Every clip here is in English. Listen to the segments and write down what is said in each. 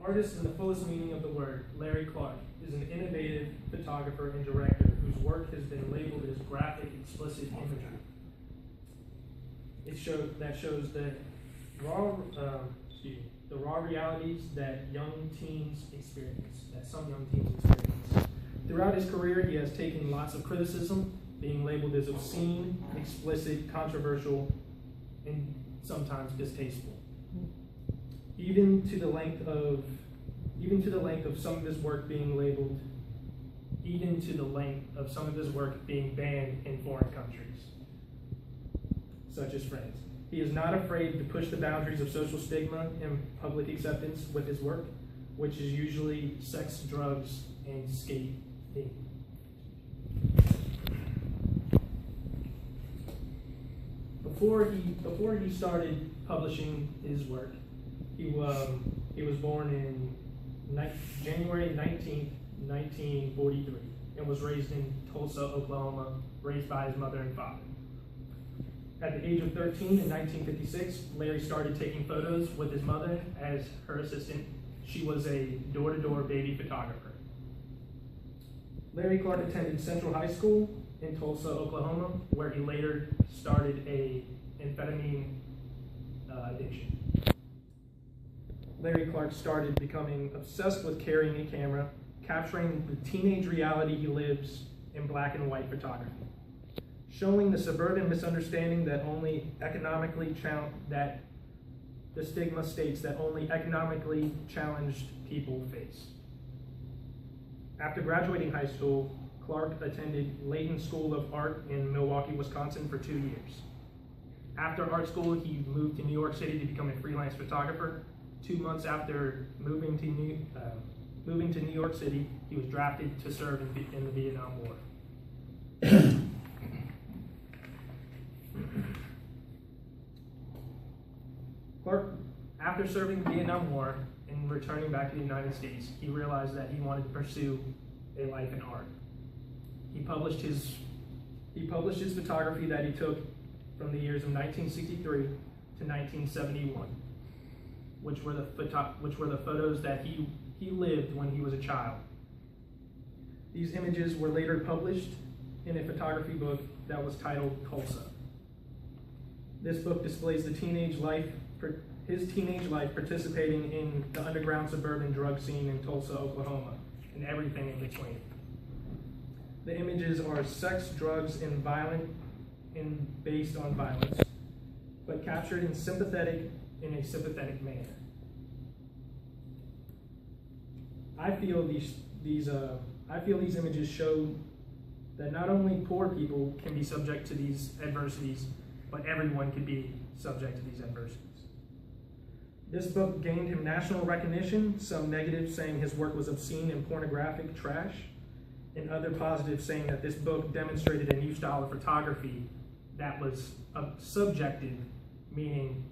Artist in the fullest meaning of the word, Larry Clark is an innovative photographer and director whose work has been labeled as graphic, explicit imagery. That shows the raw realities that some young teens experience. Throughout his career, he has taken lots of criticism, being labeled as obscene, explicit, controversial, and sometimes distasteful. Even to the length of some of his work being banned in foreign countries, such as France. He is not afraid to push the boundaries of social stigma and public acceptance with his work, which is usually sex, drugs, and skate themed. Before he started publishing his work, he was born in January 19th, 1943, and was raised in Tulsa, Oklahoma, raised by his mother and father. At the age of 13 in 1956, Larry started taking photos with his mother as her assistant. She was a door-to-door baby photographer. Larry Clark attended Central High School in Tulsa, Oklahoma, where he later started an amphetamine addiction. Larry Clark started becoming obsessed with carrying a camera, capturing the teenage reality he lives in black and white photography, showing the suburban misunderstanding that the stigma states that only economically challenged people face. After graduating high school, Clark attended Layton School of Art in Milwaukee, Wisconsin for 2 years. After art school, he moved to New York City to become a freelance photographer. 2 months after moving to New York City, he was drafted to serve in the Vietnam War. Clark, after serving the Vietnam War and returning back to the United States, he realized that he wanted to pursue a life in art. He published his photography that he took from the years of 1963 to 1971, which were the photos that he lived when he was a child. These images were later published in a photography book that was titled Tulsa. This book displays his teenage life participating in the underground suburban drug scene in Tulsa, Oklahoma, and everything in between. The images are sex, drugs, and based on violence, but captured in a sympathetic manner. I feel these images show that not only poor people can be subject to these adversities, but everyone can be subject to these adversities. This book gained him national recognition, some negatives saying his work was obscene and pornographic trash, and other positives saying that this book demonstrated a new style of photography that was subjective, meaning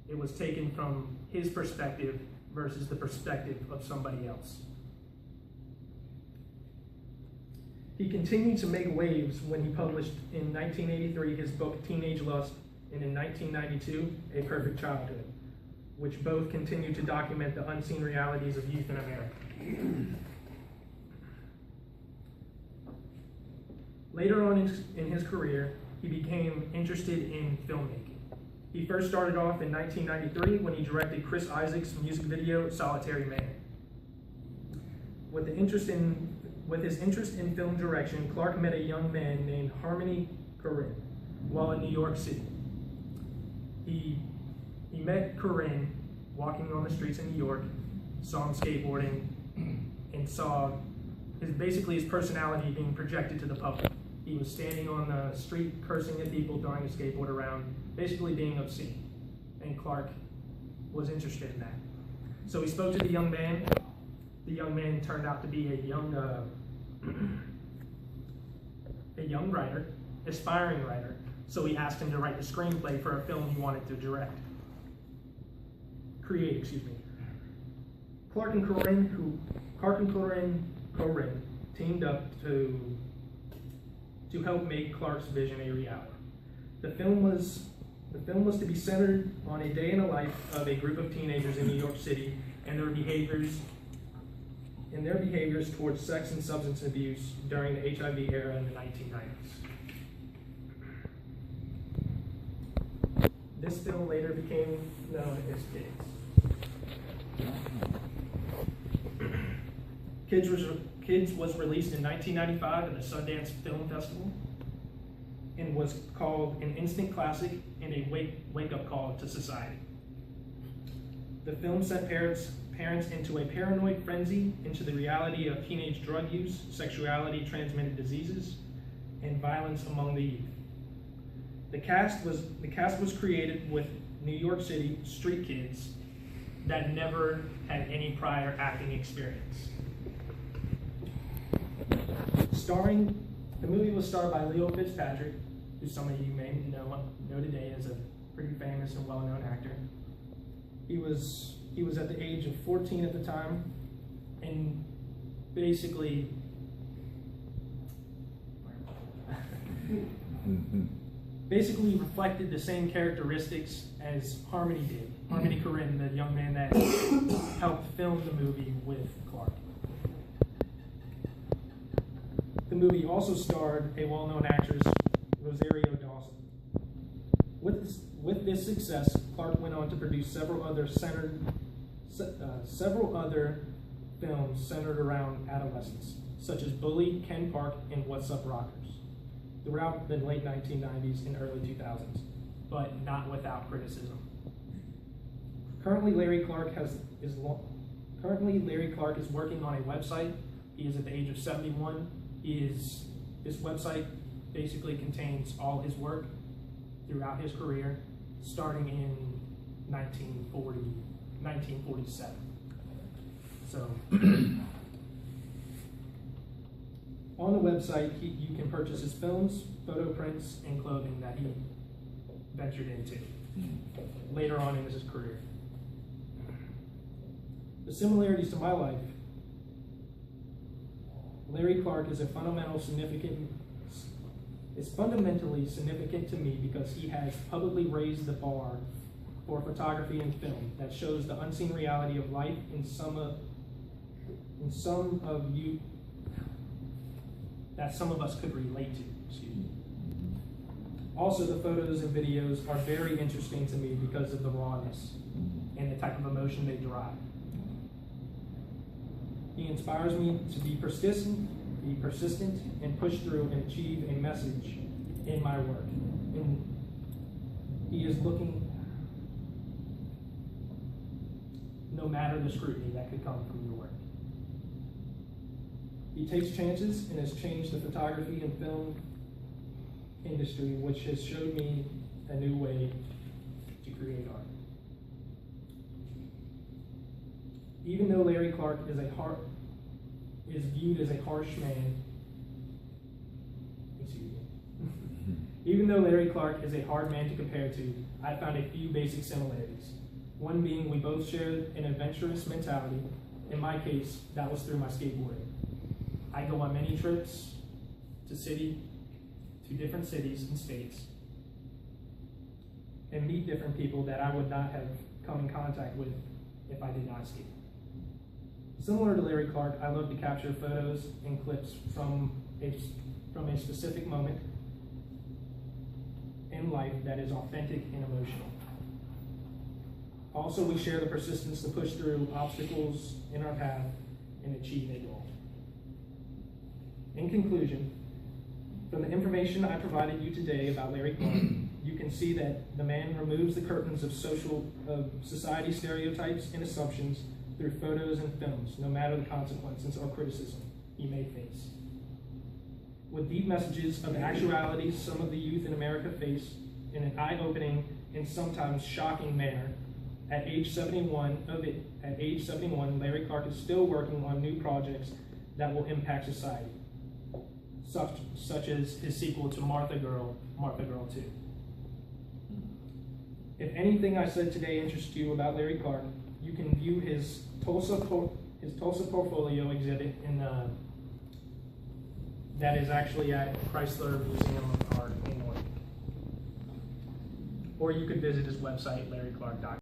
it was taken from his perspective versus the perspective of somebody else. He continued to make waves when he published in 1983 his book Teenage Lust, and in 1992, A Perfect Childhood, which both continue to document the unseen realities of youth in America. Later on in his career, he became interested in filmmaking. He first started off in 1993 when he directed Chris Isaak's music video, Solitary Man. With his interest in film direction, Clark met a young man named Harmony Korine while in New York City. He met Korine walking on the streets in New York, saw him skateboarding, and saw his personality being projected to the public. He was standing on the street cursing at people, throwing his skateboard around, basically being obscene. And Clark was interested in that. So he spoke to the young man. The young man turned out to be a young writer, aspiring writer. So he asked him to write the screenplay for a film he wanted to create. Clark and Korine teamed up to help make Clark's vision a reality. The film was to be centered on a day in the life of a group of teenagers in New York City and their behaviors towards sex and substance abuse during the HIV era in the 1990s. This film later became known as Kids. Kids was released in 1995 at the Sundance Film Festival and was called an instant classic and a wake-up call to society. The film sent parents into a paranoid frenzy into the reality of teenage drug use, sexuality, transmitted diseases, and violence among the youth. The cast was created with New York City street kids that never had any prior acting experience. The movie was starred by Leo Fitzpatrick, who some of you may know today as a pretty famous and well-known actor. He was at the age of 14 at the time, and basically reflected the same characteristics as Harmony did. Harmony Korine, the young man that helped film the movie with Clark. The movie also starred a well-known actress, Rosario Dawson. With this success, Clark went on to produce several other films centered around adolescence, such as Bully, Ken Park, and What's Up Rockers, throughout the late 1990s and early 2000s, but not without criticism. Currently, Larry Clark is working on a website. He is at the age of 71. This website basically contains all his work throughout his career, starting in 1947. So, on the website, you can purchase his films, photo prints, and clothing that he ventured into later on in his career. The similarities to my life: Larry Clark is fundamentally significant to me because he has publicly raised the bar for photography and film that shows the unseen reality of life in some of us could relate to. Excuse me. Also, the photos and videos are very interesting to me because of the rawness and the type of emotion they derive. He inspires me to be persistent, and push through and achieve a message in my work. And he is looking, no matter the scrutiny that could come from your work. He takes chances and has changed the photography and film industry, which has showed me a new way to create art. Even though Larry Clark is viewed as a harsh man, even though Larry Clark is a hard man to compare to, I found a few basic similarities. One being we both shared an adventurous mentality. In my case, that was through my skateboarding. I go on many trips to different cities and states and meet different people that I would not have come in contact with if I did not skate. Similar to Larry Clark, I love to capture photos and clips from a specific moment in life that is authentic and emotional. Also, we share the persistence to push through obstacles in our path and achieve a goal. In conclusion, from the information I provided you today about Larry Clark, you can see that the man removes the curtains of society stereotypes and assumptions through photos and films, no matter the consequences or criticism he may face. With deep messages of actuality some of the youth in America face in an eye-opening and sometimes shocking manner, at age 71, Larry Clark is still working on new projects that will impact society, such as his sequel to Martha Girl 2. If anything I said today interests you about Larry Clark, you can view his Tulsa portfolio exhibit that is actually at Chrysler Museum of Art in Norton. Or you could visit his website, larryclark.com.